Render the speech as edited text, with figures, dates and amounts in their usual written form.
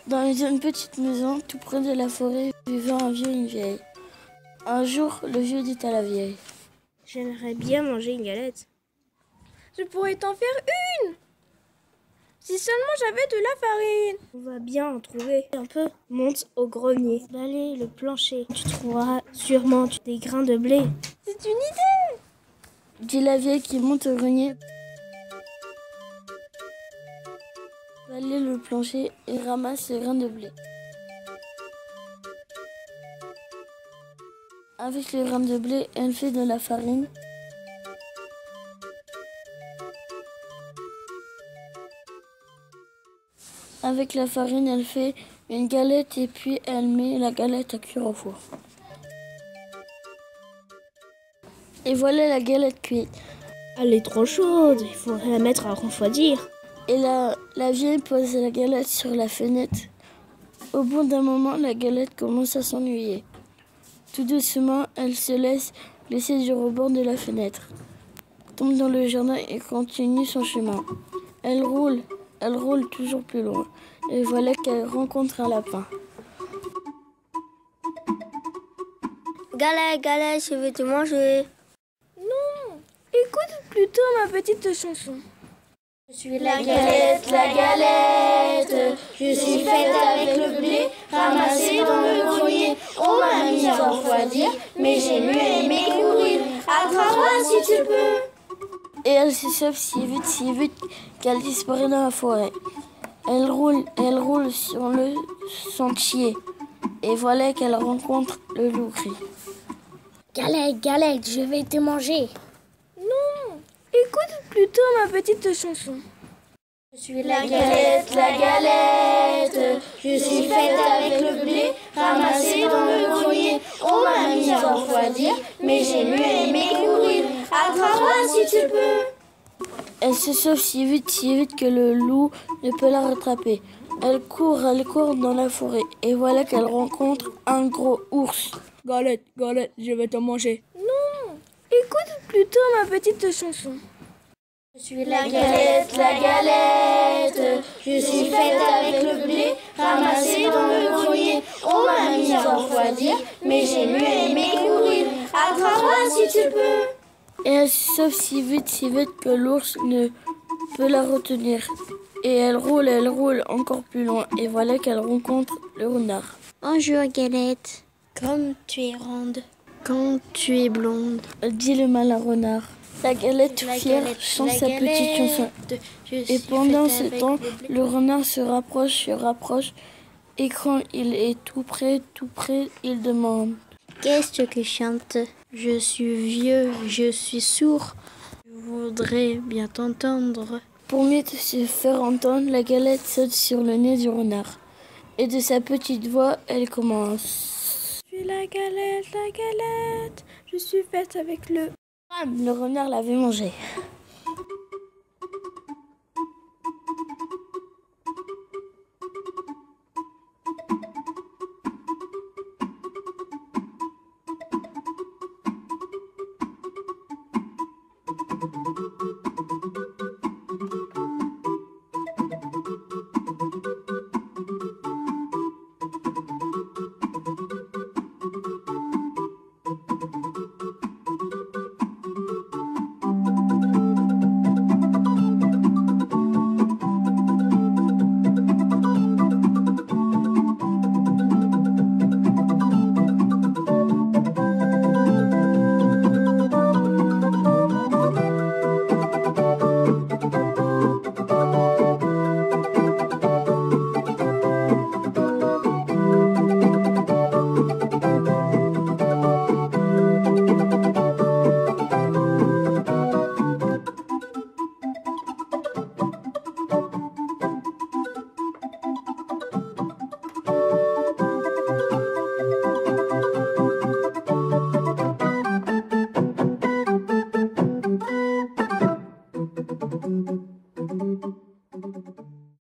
Dans une petite maison, tout près de la forêt, vivait un vieux et une vieille. Un jour, le vieux dit à la vieille: J'aimerais bien manger une galette. Je pourrais t'en faire une, si seulement j'avais de la farine. On va bien en trouver un peu. Monte au grenier, balaye le plancher. Tu trouveras sûrement des grains de blé. C'est une idée, dit la vieille qui monte au grenier, balaye le plancher et ramasse les grains de blé. Avec les grains de blé, elle fait de la farine. Avec la farine, elle fait une galette et puis elle met la galette à cuire au four. Et voilà la galette cuite. Elle est trop chaude, il faudrait la mettre à refroidir. Et la vieille pose la galette sur la fenêtre. Au bout d'un moment, la galette commence à s'ennuyer. Tout doucement, elle se laisse glisser sur le bord de la fenêtre, tombe dans le jardin et continue son chemin. Elle roule toujours plus loin. Et voilà qu'elle rencontre un lapin. Galette, galette, je veux te manger. Non, écoute plutôt ma petite chanson. Je suis la galette, je suis faite avec le blé, ramassé dans le grenier. On m'a mise à refroidir, mais j'ai mieux aimé courir. Attrape-moi si tu peux. Et elle s'échappe si vite qu'elle disparaît dans la forêt. Elle roule sur le sentier. Et voilà qu'elle rencontre le loup gris. Galette, galette, je vais te manger. Non, écoute plutôt ma petite chanson. Je suis la galette, je suis faite avec le blé, ramassé dans le grenier. On m'a mise à refroidir, mais j'ai mieux aimé courir. Attrape-moi si tu peux. Elle se sauve si vite que le loup ne peut la rattraper. Elle court dans la forêt. Et voilà qu'elle rencontre un gros ours. Galette, galette, je vais te manger. Non, écoute plutôt ma petite chanson. Je suis la galette, je suis faite avec le blé, ramassé dans le grenier. On m'a mise à refroidir, mais j'ai mieux aimé courir. Attrape-moi si tu peux. Et elle se sauve si vite que l'ours ne peut la retenir. Et elle roule encore plus loin. Et voilà qu'elle rencontre le renard. Bonjour Galette, comme tu es ronde, quand tu es blonde, Dit le malin renard. La galette tout fière chante sa petite chanson. Et pendant ce temps, le renard se rapproche. Et quand il est tout près, il demande: Qu'est-ce que chante? Je suis vieux, je suis sourd, je voudrais bien t'entendre. Pour mieux se faire entendre, la galette saute sur le nez du renard. Et de sa petite voix, elle commence: Je suis la galette, je suis faite avec le... Le renard l'avait mangé.